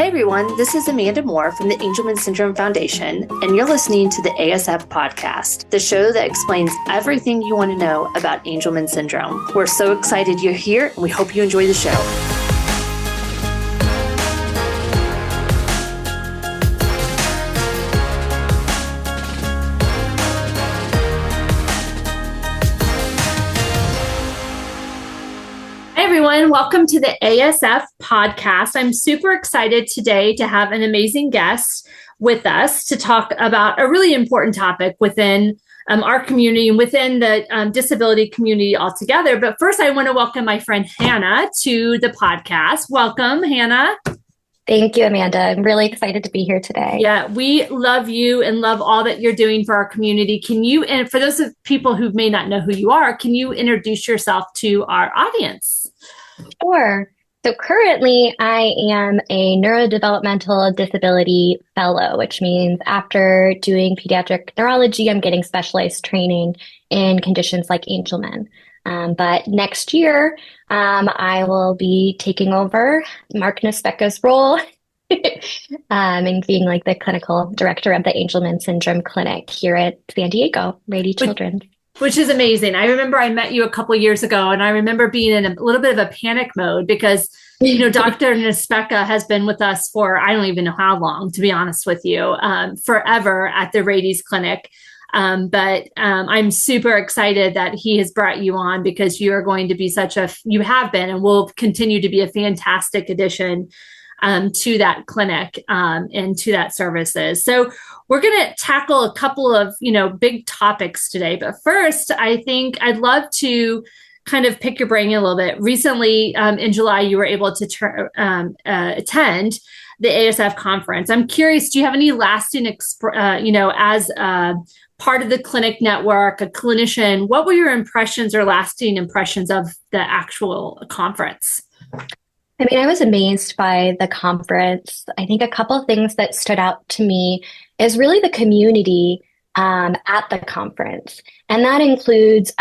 Hey everyone, this is Amanda Moore from the Angelman Syndrome Foundation, and you're listening to the ASF Podcast, the show that explains everything you want to know about Angelman Syndrome. We're so excited you're here, and we hope you enjoy the show. Everyone, welcome to the ASF Podcast. I'm super excited today to have an amazing guest with us to talk about a really important topic within our community and within the disability community altogether. But first, I want to welcome my friend Hannah to the podcast. Welcome, Hannah. Thank you, Amanda. I'm really excited to be here today. Yeah, we love you and love all that you're doing for our community. Can you, and for those of people who may not know who you are, can you introduce yourself to our audience? Sure. So currently I am a neurodevelopmental disability fellow, which means after doing pediatric neurology, I'm getting specialized training in conditions like Angelman. But next year, I will be taking over Mark Nespecka's role and being like the clinical director of the Angelman Syndrome Clinic here at San Diego, Rady Children's. Which is amazing. I remember I met you a couple of years ago, and I remember being in a little bit of a panic mode because, Dr. Nespecka has been with us for, I don't even know how long, to be honest with you, forever at the Rady's Clinic. But I'm super excited that he has brought you on because you are going to be you have been and will continue to be a fantastic addition to that clinic and to that services. So we're going to tackle a couple of, big topics today. But first, I think I'd love to kind of pick your brain a little bit. Recently, in July, you were able to attend the ASF conference. I'm curious, do you have any lasting, as part of the clinic network, a clinician, what were your impressions or lasting impressions of the actual conference? I was amazed by the conference. I think a couple of things that stood out to me is really the community at the conference. And that includes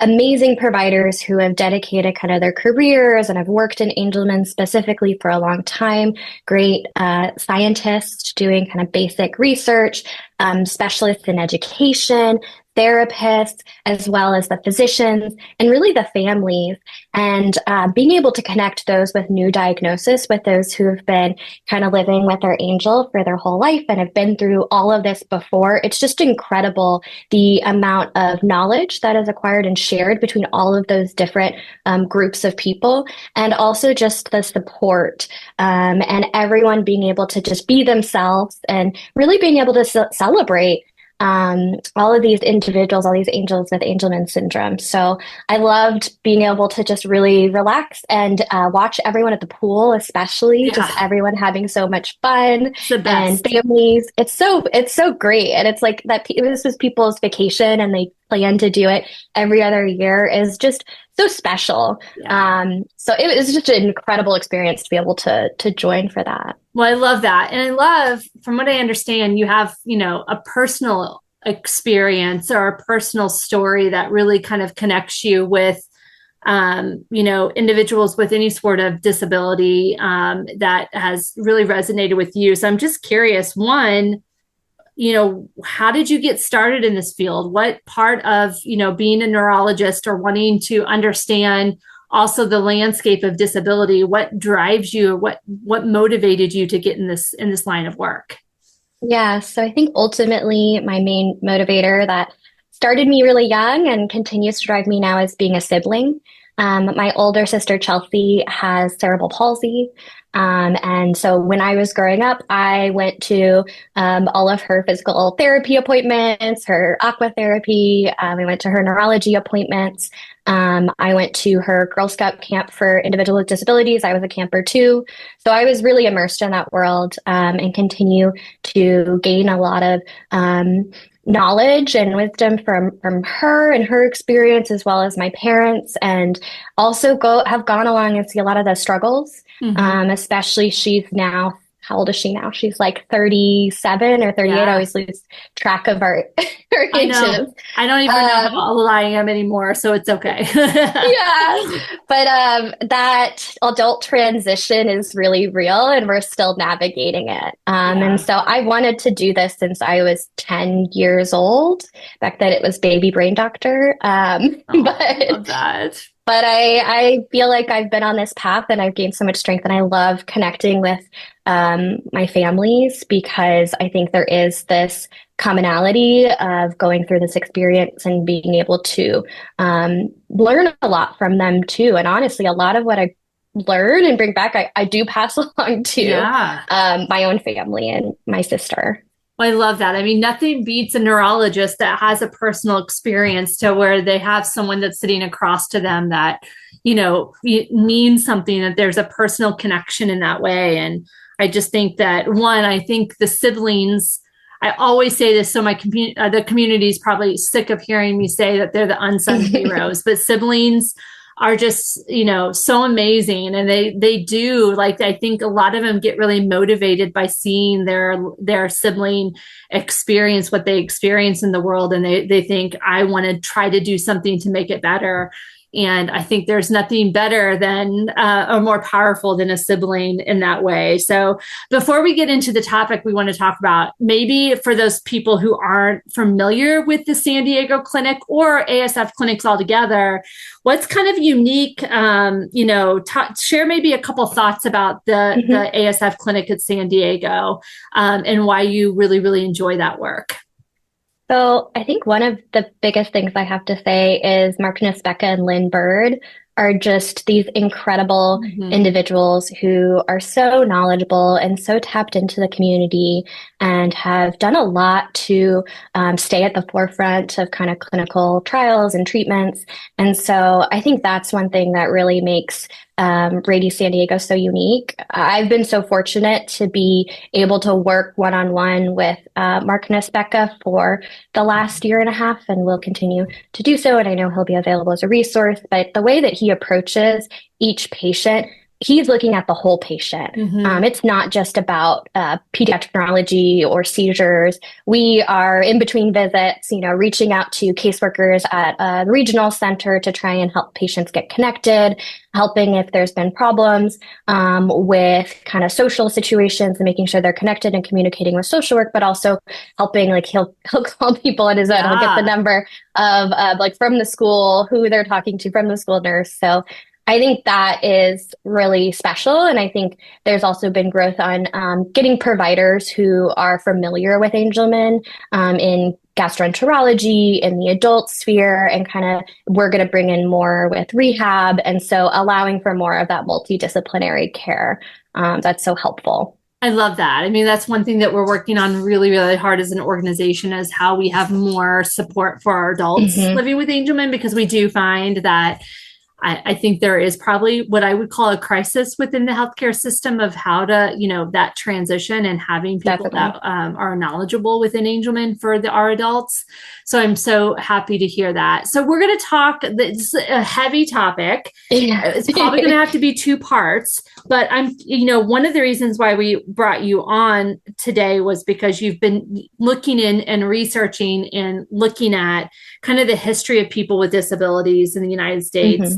amazing providers who have dedicated kind of their careers and have worked in Angelman specifically for a long time, great scientists doing kind of basic research, specialists in education, therapists, as well as the physicians and really the families, and being able to connect those with new diagnosis with those who have been kind of living with their angel for their whole life and have been through all of this before. It's just incredible the amount of knowledge that is acquired and shared between all of those different groups of people, and also just the support and everyone being able to just be themselves and really being able to celebrate all of these individuals, all these angels with Angelman syndrome. So I loved being able to just really relax and watch everyone at the pool, especially just everyone having so much fun and families. It's so great. And it's like that this is people's vacation and they plan to do it every other year is just so special. So it was just an incredible experience to be able to join for that. Well, I love that. And I love, from what I understand, you have, a personal experience or a personal story that really kind of connects you with, individuals with any sort of disability that has really resonated with you. So I'm just curious, one, how did you get started in this field? What part of, being a neurologist or wanting to understand also the landscape of disability, what drives you, what motivated you to get in this line of work? Yeah, so I think ultimately my main motivator that started me really young and continues to drive me now is being a sibling. My older sister, Chelsea, has cerebral palsy. And so when I was growing up, I went to all of her physical therapy appointments, her aqua therapy. We went to her neurology appointments. I went to her Girl Scout camp for individuals with disabilities. I was a camper too. So I was really immersed in that world and continue to gain a lot of knowledge and wisdom from her and her experience, as well as my parents, and also have gone along and see a lot of the struggles. Especially she's now how old is she now? She's like 37 or 38. I always lose track of our I ages. know. I don't even know how old I am anymore, so it's okay. Yeah. But that adult transition is really real and we're still navigating it. And so I wanted to do this since I was 10 years old. Back then it was baby brain doctor. I love that. But I feel like I've been on this path and I've gained so much strength, and I love connecting with my families because I think there is this commonality of going through this experience and being able to learn a lot from them too. And honestly, a lot of what I learn and bring back, I do pass along to my own family and my sister. Well, I love that. I mean, nothing beats a neurologist that has a personal experience to where they have someone that's sitting across to them that, means something, that there's a personal connection in that way. And I just think that I think the siblings, I always say this, so the community is probably sick of hearing me say that they're the unsung heroes, but siblings are just, so amazing. And they do, like, I think a lot of them get really motivated by seeing their sibling experience what they experience in the world. And they think, I want to try to do something to make it better. And I think there's nothing better than or more powerful than a sibling in that way. So before we get into the topic we want to talk about, maybe for those people who aren't familiar with the San Diego clinic or ASF clinics altogether, what's kind of unique, share maybe a couple thoughts about the ASF clinic at San Diego and why you really, really enjoy that work. So I think one of the biggest things I have to say is Mark Nespeka and Lynn Bird are just these incredible individuals who are so knowledgeable and so tapped into the community and have done a lot to stay at the forefront of kind of clinical trials and treatments. And so I think that's one thing that really makes Rady San Diego so unique. I've been so fortunate to be able to work one-on-one with Mark Nespeka for the last year and a half, and will continue to do so. And I know he'll be available as a resource, but the way that he approaches each patient, he's looking at the whole patient. It's not just about pediatric neurology or seizures. We are in between visits, reaching out to caseworkers at a regional center to try and help patients get connected, helping if there's been problems with kind of social situations and making sure they're connected and communicating with social work, but also helping, like he'll call people on his own. He'll get the number of like from the school, who they're talking to from the school nurse. So I think that is really special. And I think there's also been growth on getting providers who are familiar with Angelman in gastroenterology, in the adult sphere, and kind of we're going to bring in more with rehab. And so allowing for more of that multidisciplinary care that's so helpful. I love that. I mean, that's one thing that we're working on really, really hard as an organization, is how we have more support for our adults living with Angelman, because we do find that I think there is probably what I would call a crisis within the healthcare system of how to, that transition and having people that are knowledgeable within Angelman for our adults. So I'm so happy to hear that. So we're going to talk, it's a heavy topic. It's probably going to have to be 2 parts, but one of the reasons why we brought you on today was because you've been looking in and researching and looking at kind of the history of people with disabilities in the United States.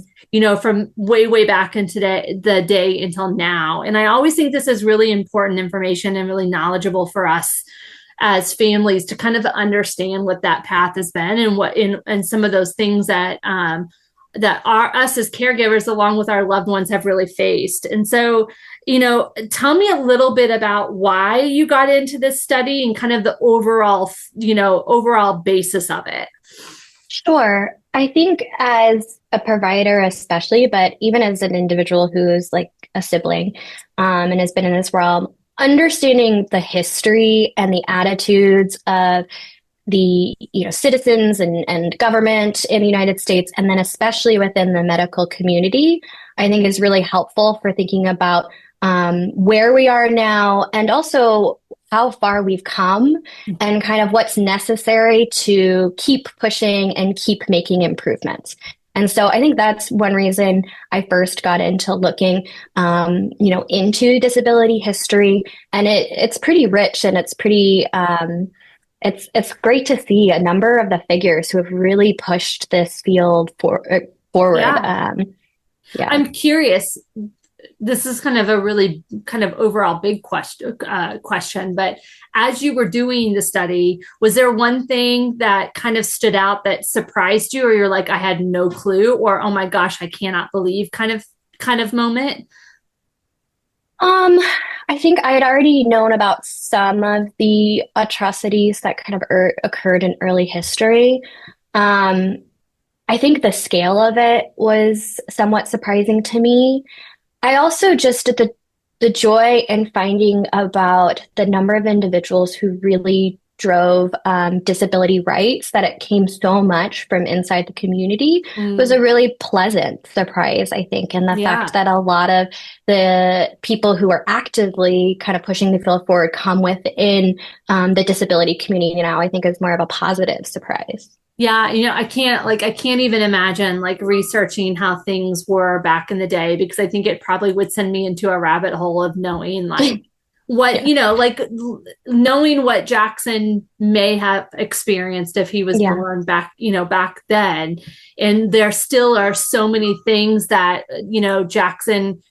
From way back into the day until now. And I always think this is really important information and really knowledgeable for us as families to kind of understand what that path has been and some of those things that us as caregivers, along with our loved ones, have really faced. And so, tell me a little bit about why you got into this study and kind of the overall basis of it. Sure. I think as a provider especially, but even as an individual who's like a sibling and has been in this realm, understanding the history and the attitudes of the citizens and government in the United States, and then especially within the medical community, I think is really helpful for thinking about where we are now, and also how far we've come and kind of what's necessary to keep pushing and keep making improvements. And so I think that's one reason I first got into looking, into disability history. And it's pretty rich, and it's pretty, it's great to see a number of the figures who have really pushed this field forward. Yeah. Yeah. I'm curious. This is kind of a really kind of overall big question, but as you were doing the study, was there one thing that kind of stood out that surprised you, or you're like, I had no clue, or oh my gosh, I cannot believe kind of moment? I think I had already known about some of the atrocities that kind of occurred in early history. Um, I think the scale of it was somewhat surprising to me. I also just the joy in finding about the number of individuals who really drove disability rights, that it came so much from inside the community, was a really pleasant surprise, I think. And the fact that a lot of the people who are actively kind of pushing the field forward come within the disability community now, I think is more of a positive surprise. Yeah, I can't even imagine like researching how things were back in the day, because I think it probably would send me into a rabbit hole of knowing like what, like knowing what Jackson may have experienced if he was born back, back then. And there still are so many things that, Jackson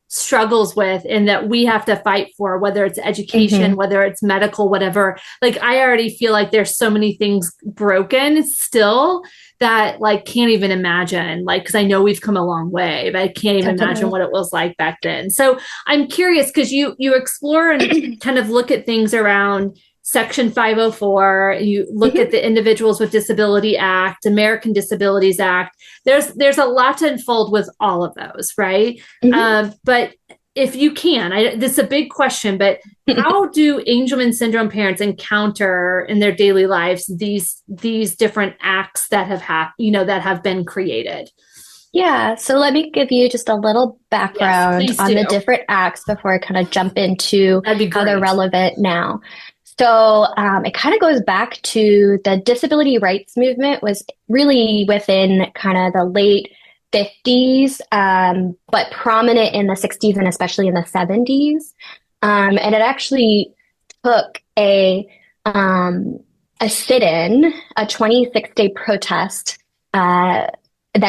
struggles with and that we have to fight for, whether it's education, whether it's medical, whatever. Like, I already feel like there's so many things broken still that like can't even imagine, like, because I know we've come a long way, but I can't even imagine what it was like back then. So I'm curious, because you explore and kind of look at things around Section 504, you look at the Individuals with Disability Act, American Disabilities Act. There's a lot to unfold with all of those, right? But if you can, this is a big question, but how do Angelman syndrome parents encounter in their daily lives these different acts that have been created? Yeah, so let me give you just a little background on the different acts before I kind of jump into how they're relevant now. So it kind of goes back to the disability rights movement was really within kind of the late 50s, but prominent in the 60s and especially in the 70s. And it actually took a sit-in, a 26-day protest that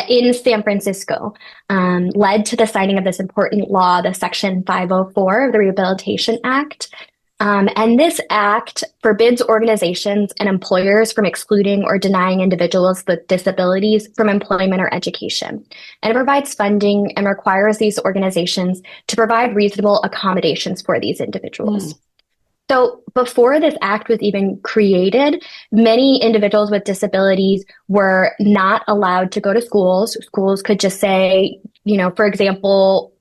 in San Francisco led to the signing of this important law, the Section 504 of the Rehabilitation Act. And this act forbids organizations and employers from excluding or denying individuals with disabilities from employment or education. And it provides funding and requires these organizations to provide reasonable accommodations for these individuals. So before this act was even created, many individuals with disabilities were not allowed to go to schools. Schools could just say, for example,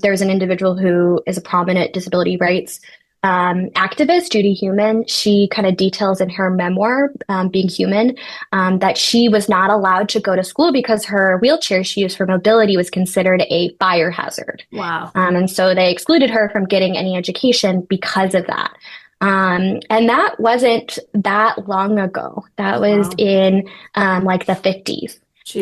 there's an individual who is a prominent disability rights activist, Judy Heumann. She kind of details in her memoir, Being Human, that she was not allowed to go to school because her wheelchair she used for mobility was considered a fire hazard. Wow. And so they excluded her from getting any education because of that. And that wasn't that long ago. That was in like the 50s.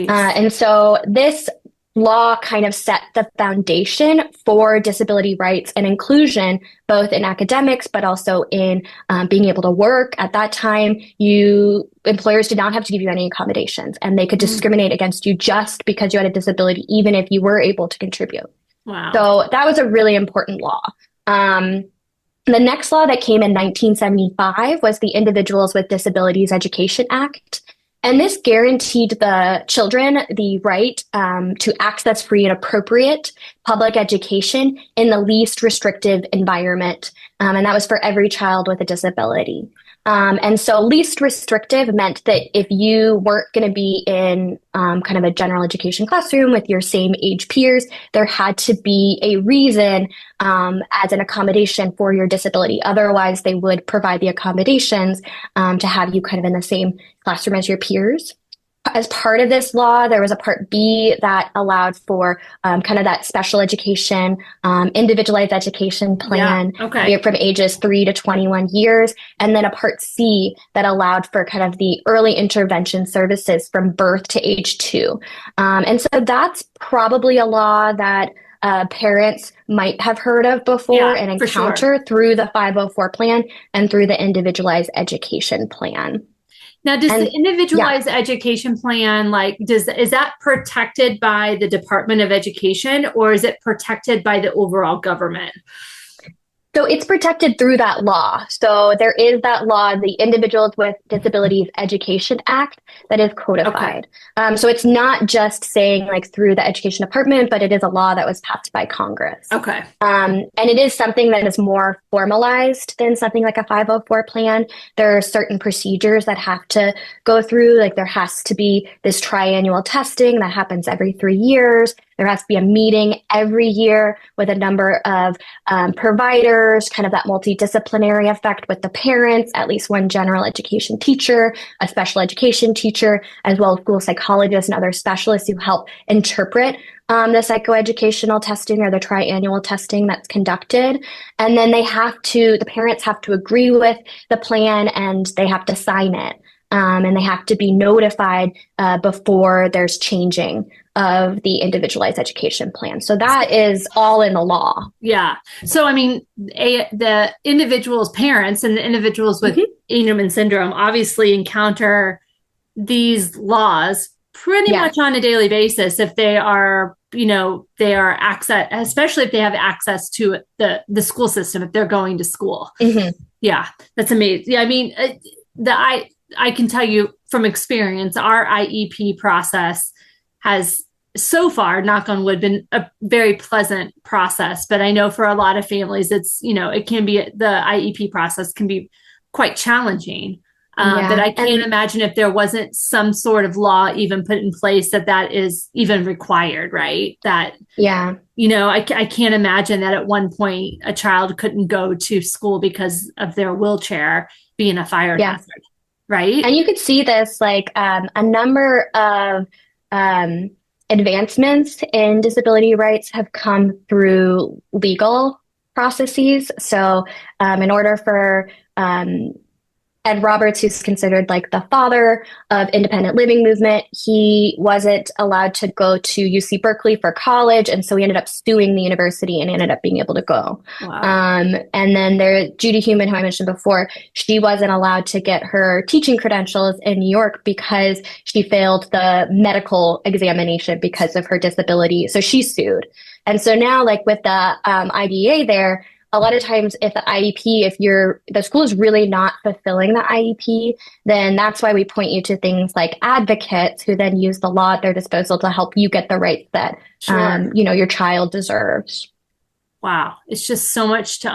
And so this law kind of set the foundation for disability rights and inclusion, both in academics, but also in being able to work. At that time, employers did not have to give you any accommodations, and they could discriminate against you just because you had a disability, even if you were able to contribute. Wow. So that was a really important law. The next law that came in 1975 was the Individuals with Disabilities Education Act. And this guaranteed the children the right to access free and appropriate public education in the least restrictive environment. And that was for every child with a disability. And so least restrictive meant that if you weren't going to be in kind of a general education classroom with your same age peers, there had to be a reason as an accommodation for your disability. Otherwise, they would provide the accommodations to have you kind of in the same classroom as your peers. as part of this law, there was a Part B that allowed for kind of that special education, individualized education plan from ages 3 to 21 years. And then a Part C that allowed for kind of the early intervention services from birth to age 2. And so that's probably a law that parents might have heard of before and encounter through the 504 plan and through the individualized education plan. Now, does the individualized education plan, is that protected by the Department of Education, or is it protected by the overall government? So it's protected through that law. So there is that law, the Individuals with Disabilities Education Act, that is codified. So it's not just saying through the Education Department, but it is a law that was passed by Congress. And it is something that is more formalized than something like a 504 plan. There are certain procedures that have to go through. There has to be this triannual testing that happens every 3 years. There has to be a meeting every year with a number of providers, kind of that multidisciplinary effect with the parents, at least one general education teacher, a special education teacher, as well as school psychologists and other specialists who help interpret the psychoeducational testing or the triannual testing that's conducted. And then the parents have to agree with the plan and they have to sign it. And they have to be notified before there's changing of the individualized education plan. So that is all in the law. Yeah. So, I mean, the individuals' parents and the individuals with Angelman syndrome obviously encounter these laws pretty much on a daily basis if they are, access, especially if they have access to the school system, if they're going to school. Yeah, that's amazing. Yeah, I mean, I can tell you from experience, our IEP process has so far, knock on wood, been a very pleasant process. But I know for a lot of families, it's, it can be, the IEP process can be quite challenging. But I can't imagine if there wasn't some sort of law even put in place that is even required, right? I can't imagine that at one point a child couldn't go to school because of their wheelchair being a fire hazard. Right. And you could see this a number of advancements in disability rights have come through legal processes. So in order for Ed Roberts, who's considered the father of independent living movement, he wasn't allowed to go to UC Berkeley for college. And so he ended up suing the university and ended up being able to go. Wow. And then Judy Heumann, who I mentioned before, she wasn't allowed to get her teaching credentials in New York because she failed the medical examination because of her disability. So she sued. And so now with the IDEA there, a lot of times if the IEP, the school is really not fulfilling the IEP, then that's why we point you to things like advocates who then use the law at their disposal to help you get the rights that, your child deserves. Wow. It's just so much to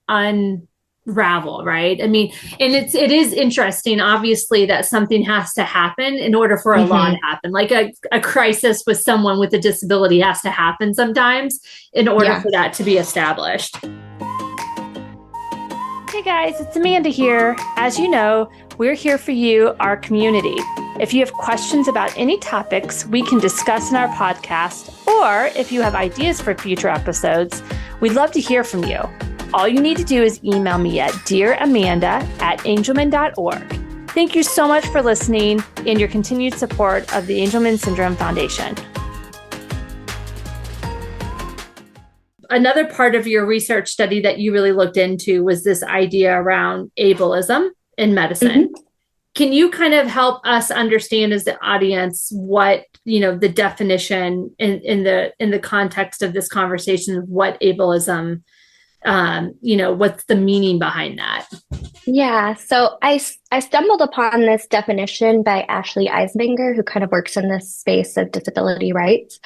unravel, right? I mean, and it is interesting, obviously, that something has to happen in order for a law to happen. Like a crisis with someone with a disability has to happen sometimes in order for that to be established. Hey guys, it's Amanda here. As you know, we're here for you, our community. If you have questions about any topics we can discuss in our podcast, or if you have ideas for future episodes, we'd love to hear from you. All you need to do is email me at dearamanda@angelman.org. Thank you so much for listening and your continued support of the Angelman Syndrome Foundation. Another part of your research study that you really looked into was this idea around ableism in medicine. Can you kind of help us understand as the audience what, the definition in the context of this conversation of what ableism, what's the meaning behind that? Yeah, so I stumbled upon this definition by Ashley Eisbinger, who kind of works in this space of disability rights.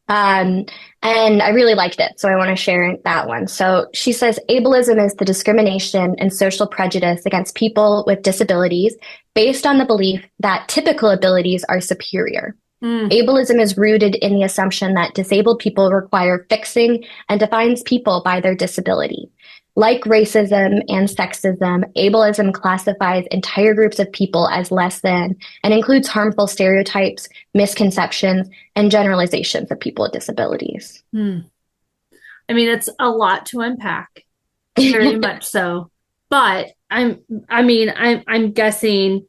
And I really liked it, so I want to share that one. So she says, ableism is the discrimination and social prejudice against people with disabilities based on the belief that typical abilities are superior. Ableism is rooted in the assumption that disabled people require fixing and defines people by their disability. like racism and sexism, ableism classifies entire groups of people as less than and includes harmful stereotypes, misconceptions, and generalizations of people with disabilities. I mean, it's a lot to unpack, very much so. But I'm guessing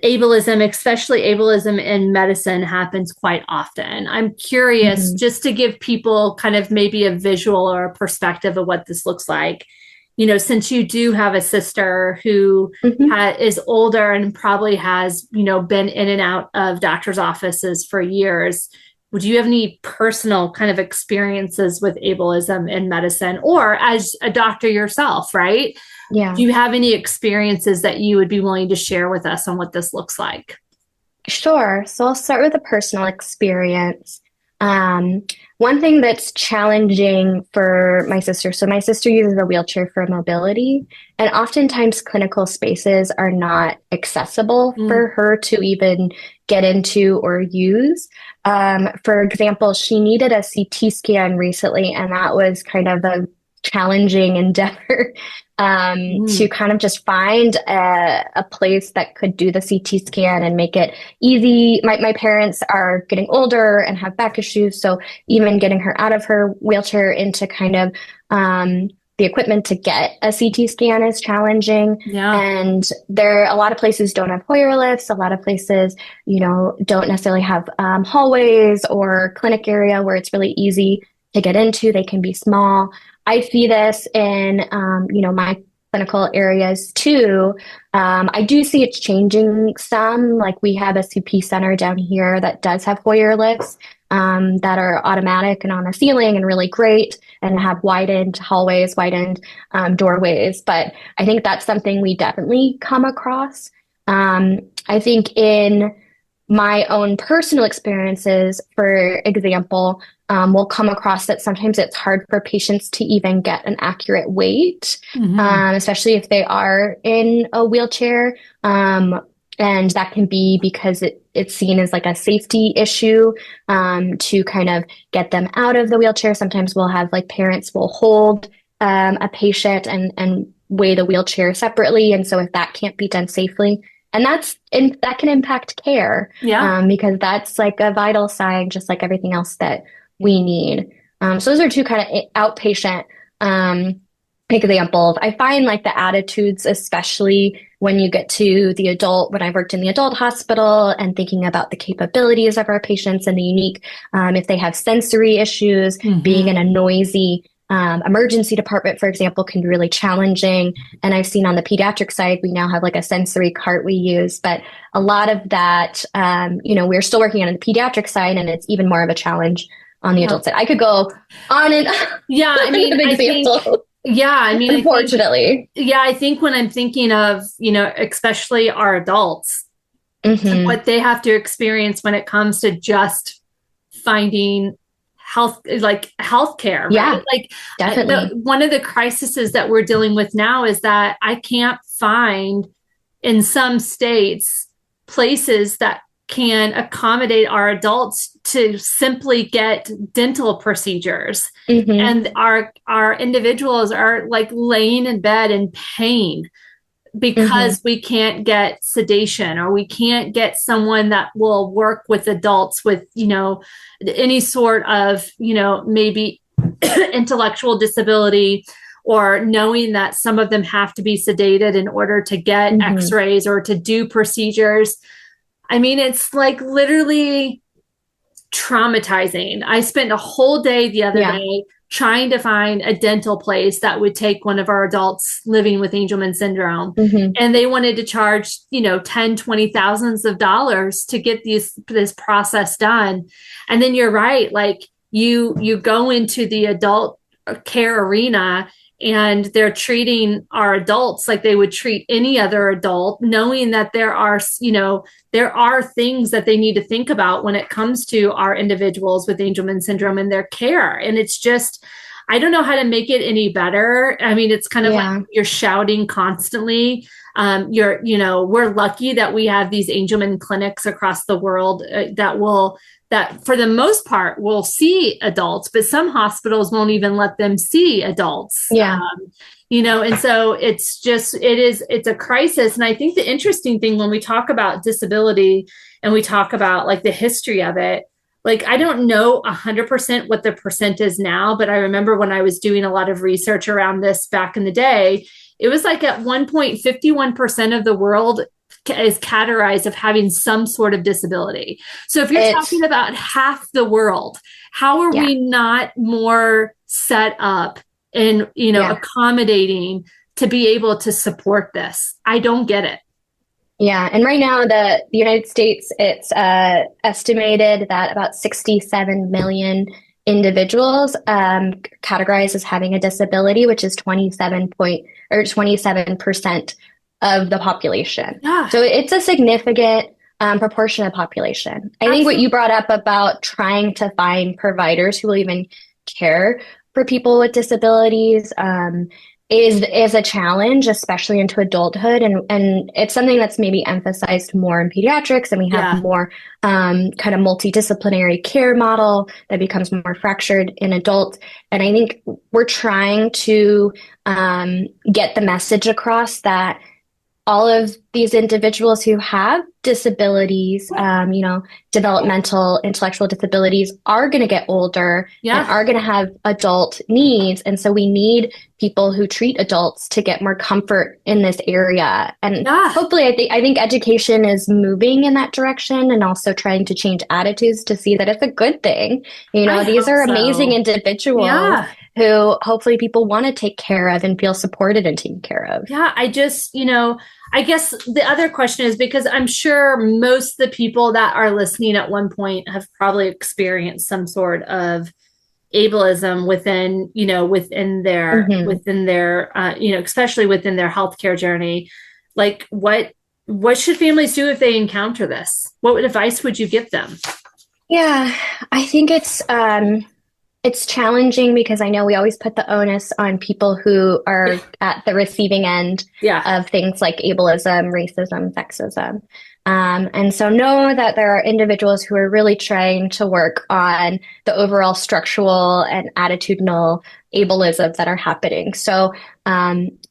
ableism, especially ableism in medicine, happens quite often. I'm curious, just to give people kind of maybe a visual or a perspective of what this looks like. You know, since you do have a sister who is older and probably has, you know, been in and out of doctor's offices for years, would you have any personal kind of experiences with ableism in medicine, or as a doctor yourself, right? Yeah. Do you have any experiences that you would be willing to share with us on what this looks like? Sure. So I'll start with a personal experience. One thing that's challenging for my sister, so my sister uses a wheelchair for mobility, and oftentimes clinical spaces are not accessible for her to even get into or use. For example, she needed a CT scan recently, and that was kind of a challenging endeavor to kind of just find a place that could do the CT scan and make it easy. My parents are getting older and have back issues, so even getting her out of her wheelchair into kind of the equipment to get a CT scan is challenging. Yeah. And a lot of places don't have Hoyer lifts. A lot of places, you know, don't necessarily have hallways or clinic area where it's really easy to get into. They can be small. I see this in, you know, my clinical areas too. I do see it's changing some. Like we have a CP center down here that does have Hoyer lifts that are automatic and on the ceiling and really great and have widened hallways, widened doorways. But I think that's something we definitely come across. I think in my own personal experiences, for example, we'll come across that sometimes it's hard for patients to even get an accurate weight, especially if they are in a wheelchair. And that can be because it's seen as like a safety issue to kind of get them out of the wheelchair. Sometimes we'll have like parents will hold a patient and weigh the wheelchair separately. And so if that can't be done safely, and that can impact care, because that's like a vital sign, just like everything else that we need. So those are two kind of outpatient examples. I find like the attitudes, especially when you get to the adult, when I worked in the adult hospital and thinking about the capabilities of our patients and the unique, if they have sensory issues, being in a noisy emergency department, for example, can be really challenging. And I've seen on the pediatric side, we now have like a sensory cart we use, but a lot of that, you know, we're still working on the pediatric side, and it's even more of a challenge on the adult side. I could go on and I mean, unfortunately. I think when I'm thinking of, you know, especially our adults, what they have to experience when it comes to just finding healthcare, yeah, right? Like definitely. one of the crises that we're dealing with now is that I can't find in some states places that can accommodate our adults to simply get dental procedures. And our individuals are like laying in bed in pain because we can't get sedation, or we can't get someone that will work with adults with, you know, any sort of, you know, maybe intellectual disability, or knowing that some of them have to be sedated in order to get x-rays or to do procedures. I mean, it's like literally traumatizing. I spent a whole day the other day trying to find a dental place that would take one of our adults living with Angelman syndrome. And they wanted to charge, you know, 10, 20 thousands of dollars to get this process done. And then you're right. Like you go into the adult care arena, and they're treating our adults like they would treat any other adult, knowing that there are things that they need to think about when it comes to our individuals with Angelman syndrome and their care. And it's just, I don't know how to make it any better. I mean, it's kind of like you're shouting constantly. We're lucky that we have these Angelman clinics across the world that for the most part will see adults, but some hospitals won't even let them see adults. And so it's a crisis. And I think the interesting thing when we talk about disability and we talk about like the history of it, like, I don't know 100% what the percent is now, but I remember when I was doing a lot of research around this back in the day, it was like at one point, 51% of the world is categorized of having some sort of disability. So if you're talking about half the world, how are we not more set up and, accommodating to be able to support this? I don't get it. Yeah. And right now, the United States, it's estimated that about 67 million individuals categorized as having a disability, which is 27% of the population. Yeah. So it's a significant proportion of the population. I think what you brought up about trying to find providers who will even care for people with disabilities is a challenge, especially into adulthood. And it's something that's maybe emphasized more in pediatrics, and we have more kind of multidisciplinary care model that becomes more fractured in adults. And I think we're trying to get the message across that all of these individuals who have disabilities, developmental, intellectual disabilities, are going to get older and are going to have adult needs. And so we need people who treat adults to get more comfort in this area. And hopefully, I think education is moving in that direction, and also trying to change attitudes to see that it's a good thing. These are amazing individuals who hopefully people want to take care of and feel supported and taken care of. Yeah, I guess the other question is, because I'm sure most of the people that are listening at one point have probably experienced some sort of ableism within their especially within their healthcare journey. Like, what should families do if they encounter this? What advice would you give them? Yeah, I think it's challenging, because I know we always put the onus on people who are at the receiving end of things like ableism, racism, sexism. And so know that there are individuals who are really trying to work on the overall structural and attitudinal ableism that are happening. So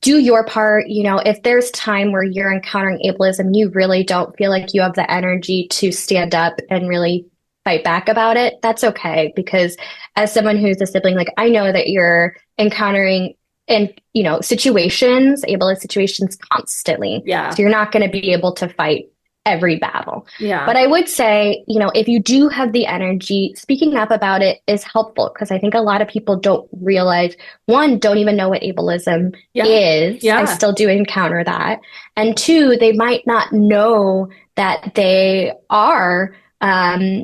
do your part. If there's time where you're encountering ableism, you really don't feel like you have the energy to stand up and really fight back about it, that's okay. Because as someone who's a sibling, like, I know that you're encountering ableist situations constantly. So you're not going to be able to fight every battle. But I would say, if you do have the energy, speaking up about it is helpful, because I think a lot of people don't realize, one, don't even know what ableism is. I still do encounter that. And two, they might not know that they are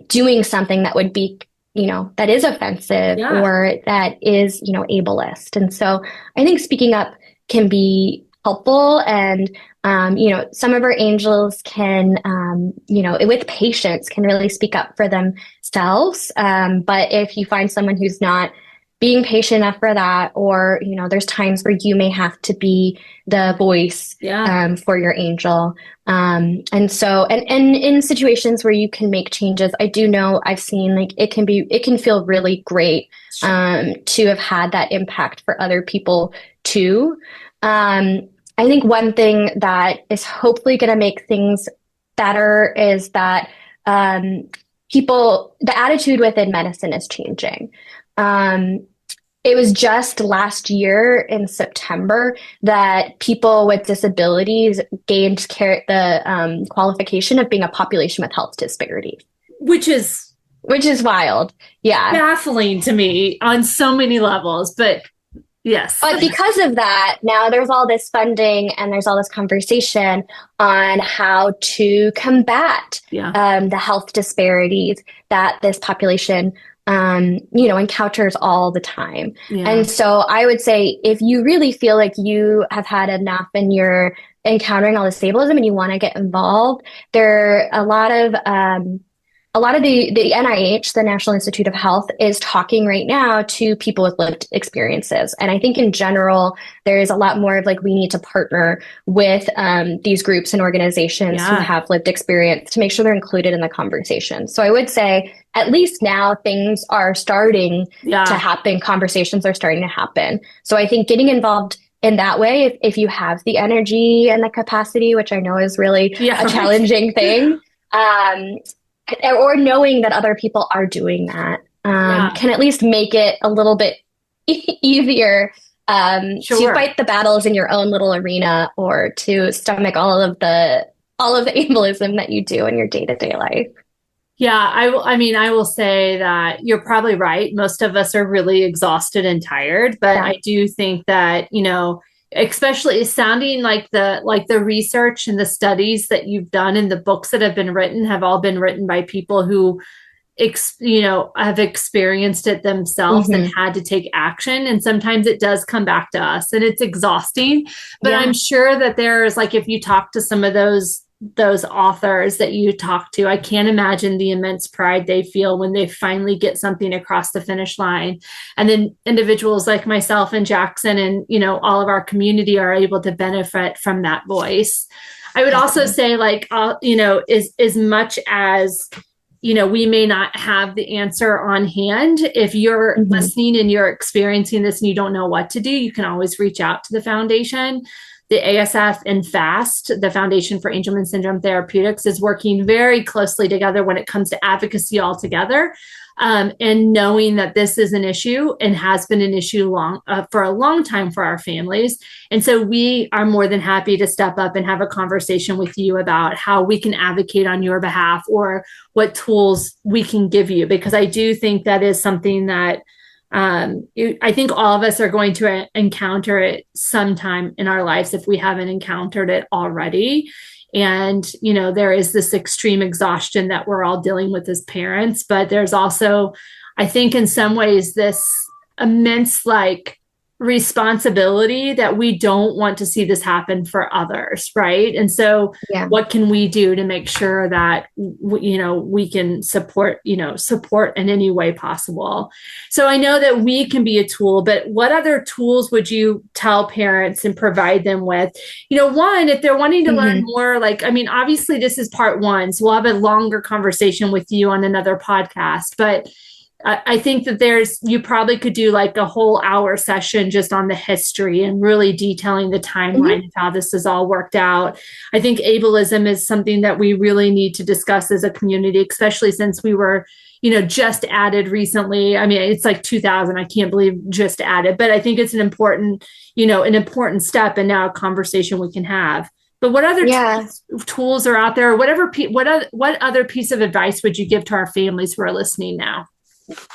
doing something that would be, that is offensive or that is, ableist. And so I think speaking up can be helpful. And, some of our angels can, with patience, can really speak up for themselves. But if you find someone who's not being patient enough for that, or, there's times where you may have to be the voice for your angel. And in situations where you can make changes, I do know I've seen, like, it can feel really great to have had that impact for other people too. I think one thing that is hopefully going to make things better is that the attitude within medicine is changing. It was just last year in September that people with disabilities gained the qualification of being a population with health disparities, which is wild. Yeah, baffling to me on so many levels, but yes. But because of that, now there's all this funding and there's all this conversation on how to combat the health disparities that this population encounters all the time. And so I would say, if you really feel like you have had enough and you're encountering all this ableism and you want to get involved, there are a a lot of the NIH, the National Institute of Health, is talking right now to people with lived experiences. And I think in general, there is a lot more of like, we need to partner with these groups and organizations who have lived experience to make sure they're included in the conversation. So I would say at least now things are starting to happen. Conversations are starting to happen. So I think getting involved in that way, if you have the energy and the capacity, which I know is really a challenging thing, or knowing that other people are doing that, can at least make it a little bit easier to fight the battles in your own little arena, or to stomach all of the ableism that you do in your day-to-day life. Yeah, I will say that you're probably right. Most of us are really exhausted and tired, but I do think that, especially sounding like the research and the studies that you've done and the books that have been written have all been written by people who, have experienced it themselves and had to take action. And sometimes it does come back to us and it's exhausting, but I'm sure that there's like, if you talk to some of those authors that you talk to, I can't imagine the immense pride they feel when they finally get something across the finish line. And then individuals like myself and Jackson and, all of our community are able to benefit from that voice. I would also say as much as, we may not have the answer on hand, if you're listening and you're experiencing this and you don't know what to do, you can always reach out to the foundation. The ASF and FAST, the Foundation for Angelman Syndrome Therapeutics, is working very closely together when it comes to advocacy altogether, and knowing that this is an issue and has been an issue for a long time for our families. And so we are more than happy to step up and have a conversation with you about how we can advocate on your behalf or what tools we can give you, because I do think that is something that I think all of us are going to encounter it sometime in our lives if we haven't encountered it already. And, there is this extreme exhaustion that we're all dealing with as parents, but there's also, I think in some ways, this immense responsibility that we don't want to see this happen for others, right? And so what can we do to make sure that we can support in any way possible? So I know that we can be a tool, but what other tools would you tell parents and provide them with? One, if they're wanting to learn more, obviously this is part one, so we'll have a longer conversation with you on another podcast, but I think that you probably could do like a whole hour session just on the history and really detailing the timeline of how this has all worked out. I think ableism is something that we really need to discuss as a community, especially since we were, just added recently. I mean, it's like 2000, I can't believe just added, but I think it's an important step and now a conversation we can have. But what other tools are out there? What other piece of advice would you give to our families who are listening now?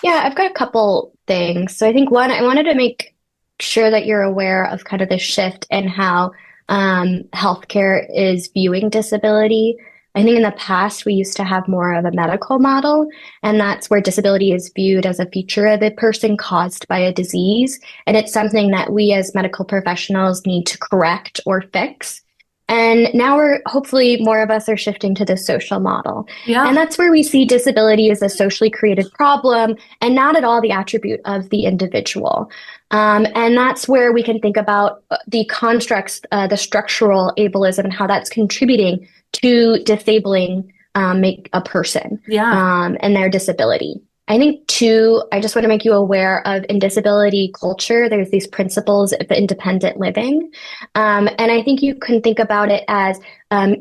Yeah, I've got a couple things. So I think one, I wanted to make sure that you're aware of kind of the shift in how healthcare is viewing disability. I think in the past, we used to have more of a medical model, and that's where disability is viewed as a feature of a person caused by a disease. And it's something that we as medical professionals need to correct or fix. And now hopefully more of us are shifting to the social model. Yeah. And that's where we see disability as a socially created problem and not at all the attribute of the individual. And that's where we can think about the constructs, the structural ableism and how that's contributing to disabling a person and their disability. I think too, I just want to make you aware of in disability culture, there's these principles of independent living. And I think you can think about it as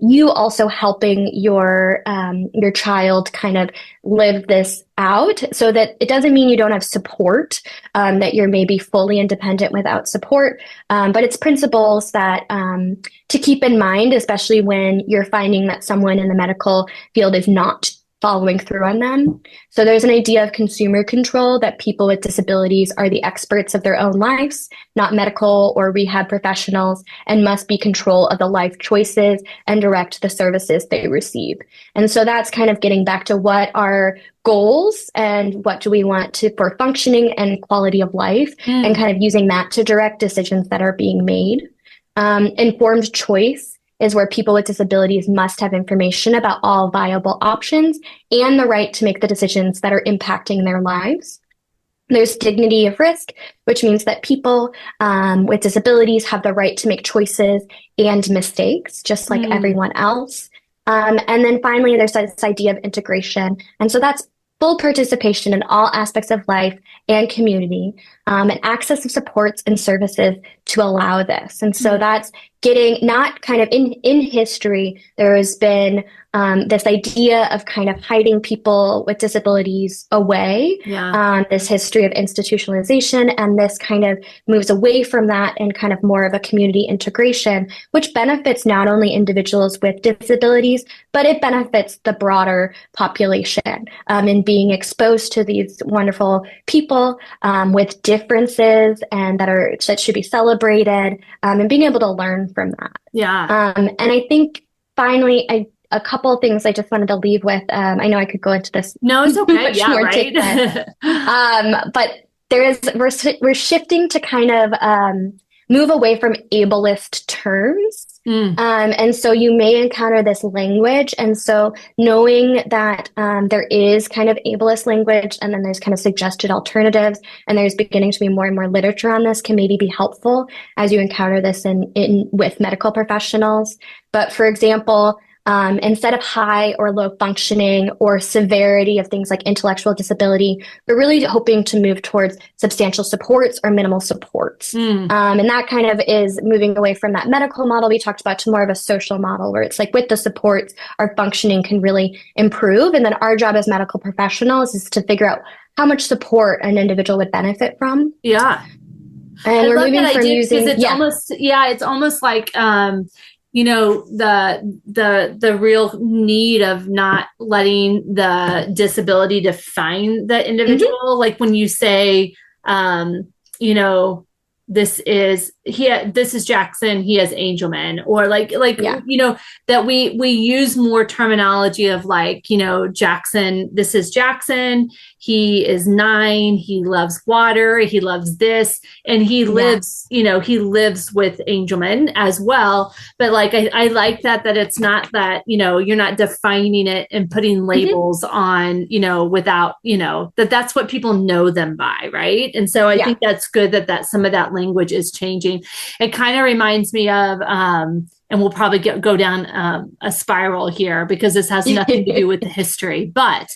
you also helping your child kind of live this out, so that it doesn't mean you don't have support, that you're maybe fully independent without support. But it's principles that to keep in mind, especially when you're finding that someone in the medical field is not following through on them. So there's an idea of consumer control, that people with disabilities are the experts of their own lives, not medical or rehab professionals, and must be control of the life choices and direct the services they receive. And so that's kind of getting back to what are goals and what do we want for functioning and quality of life, and kind of using that to direct decisions that are being made. Informed choice is where people with disabilities must have information about all viable options and the right to make the decisions that are impacting their lives. There's dignity of risk, which means that people with disabilities have the right to make choices and mistakes, just like everyone else. And then finally, there's this idea of integration. And so that's full participation in all aspects of life and community, and access of supports and services to allow this. And so that's getting not kind of in history, there has been this idea of kind of hiding people with disabilities away, this history of institutionalization, and this kind of moves away from that and kind of more of a community integration, which benefits not only individuals with disabilities, but it benefits the broader population in being exposed to these wonderful people with differences and that should be celebrated, and being able to learn from that. And I think finally, a couple of things I just wanted to leave with. I know I could go into this. No, it's okay. But we're shifting to kind of move away from ableist terms. And so you may encounter this language. And so knowing that there is kind of ableist language, and then there's kind of suggested alternatives, and there's beginning to be more and more literature on this, can maybe be helpful as you encounter this in with medical professionals. But for example, instead of high or low functioning or severity of things like intellectual disability, we're really hoping to move towards substantial supports or minimal supports. And that kind of is moving away from that medical model we talked about to more of a social model, where it's like with the supports, our functioning can really improve. And then our job as medical professionals is to figure out how much support an individual would benefit from. And we're moving from using, it's almost like, you know, the real need of not letting the disability define the individual. Like when you say, you know, this is Jackson, he has Angelman, or you know, that we use more terminology of like, you know, Jackson, this is Jackson, he is 9, he loves water, he loves this, and he lives, you know, he lives with Angelman as well. But like, I like that it's not that, you know, you're not defining it and putting labels on, you know, without, you know, that's what people know them by. Right. And so I think that's good that some of that language is changing. It kind of reminds me of, and we'll probably go down a spiral here because this has nothing to do with the history, but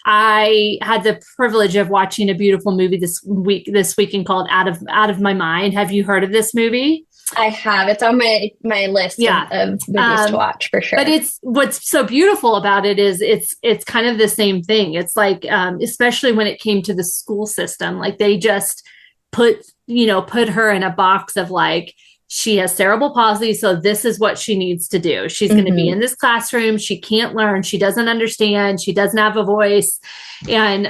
I had the privilege of watching a beautiful movie this weekend called Out of My Mind. Have you heard of this movie? I have. It's on my list of movies to watch for sure. But what's so beautiful about it is it's kind of the same thing. It's like, especially when it came to the school system, like they just put her in a box of like, she has cerebral palsy, so this is what she needs to do. She's going to be in this classroom. She can't learn. She doesn't understand. She doesn't have a voice. And,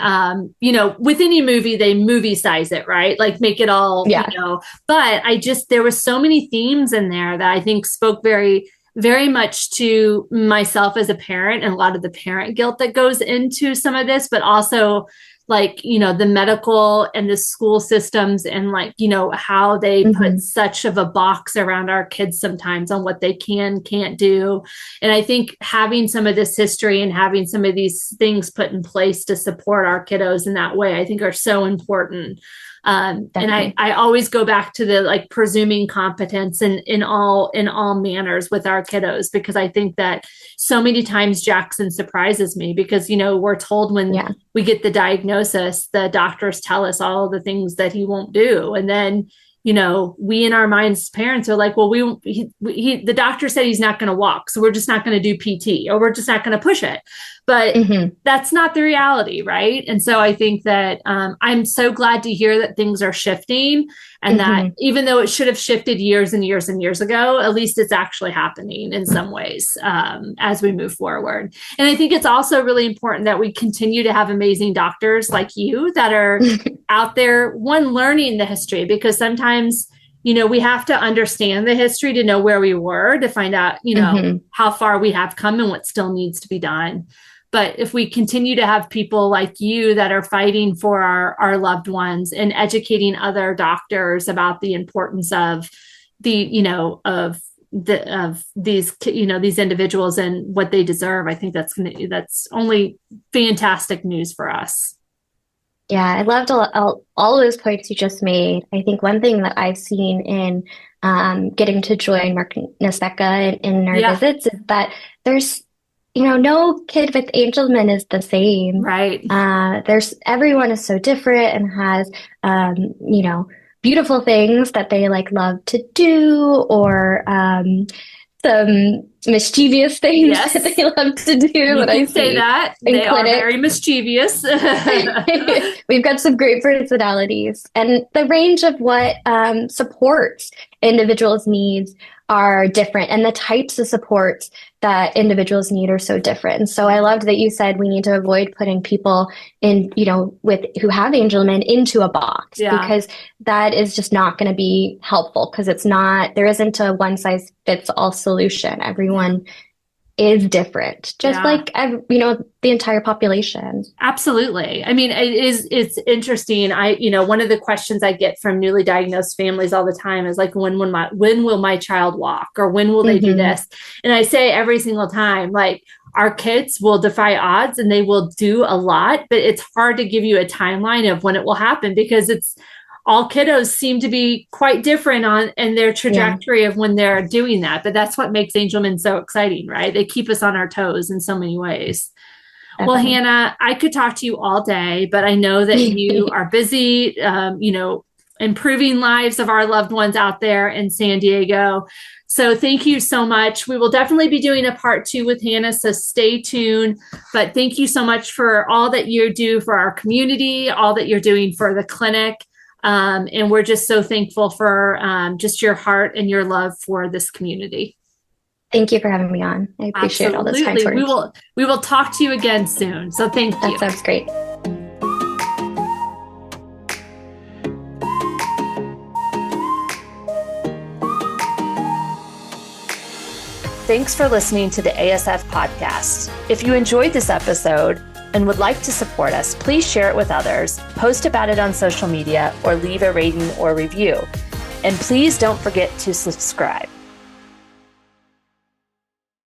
you know, with any movie, they movie size it, right? Like make it all, you know, but there was so many themes in there that I think spoke very, very much to myself as a parent and a lot of the parent guilt that goes into some of this, but also like, you know, the medical and the school systems and like, you know, how they put such of a box around our kids sometimes on what they can't do. And I think having some of this history and having some of these things put in place to support our kiddos in that way, I think are so important. And I always go back to the like presuming competence in all manners with our kiddos, because I think that so many times Jackson surprises me because, you know, we're told when we get the diagnosis, the doctors tell us all the things that he won't do. And then, you know, we in our minds, parents are like, well, the doctor said he's not going to walk, so we're just not going to do PT, or we're just not going to push it. But that's not the reality, right? And so I think that I'm so glad to hear that things are shifting, and that even though it should have shifted years and years and years ago, at least it's actually happening in some ways as we move forward. And I think it's also really important that we continue to have amazing doctors like you that are out there, learning the history, because sometimes, you know, we have to understand the history to know where we were, to find out, you know, how far we have come and what still needs to be done. But if we continue to have people like you that are fighting for our loved ones and educating other doctors about the importance of these individuals and what they deserve. I think that's only fantastic news for us. Yeah, I loved all of those points you just made. I think one thing that I've seen in getting to join Mark Naseka in our visits is that there's, no kid with Angelman is the same. Right. Everyone is so different and has, beautiful things that they love to do, or some mischievous things that they love to do. You can say that. They are very mischievous. We've got some great personalities, and the range of what supports individuals' needs are different, and the types of supports that individuals need are so different. And so I loved that you said we need to avoid putting people in, who have Angelman into a box, because that is just not going to be helpful, because there isn't a one size fits all solution. Everyone is different, just like, the entire population. Absolutely. I mean, it's interesting. One of the questions I get from newly diagnosed families all the time is like, when will my child walk, or when will they do this? And I say every single time, like, our kids will defy odds and they will do a lot, but it's hard to give you a timeline of when it will happen, because all kiddos seem to be quite different in their trajectory of when they're doing that. But that's what makes Angelman so exciting, right? They keep us on our toes in so many ways. Definitely. Well, Hannah, I could talk to you all day, but I know that you are busy, improving lives of our loved ones out there in San Diego. So thank you so much. We will definitely be doing a part 2 with Hannah, so stay tuned. But thank you so much for all that you do for our community, all that you're doing for the clinic. And we're just so thankful for just your heart and your love for this community. Thank you for having me on. I appreciate all those kind words. We will talk to you again soon. So thank you. That sounds great. Thanks for listening to the ASF Podcast. If you enjoyed this episode and would like to support us, please share it with others, post about it on social media, or leave a rating or review. And please don't forget to subscribe.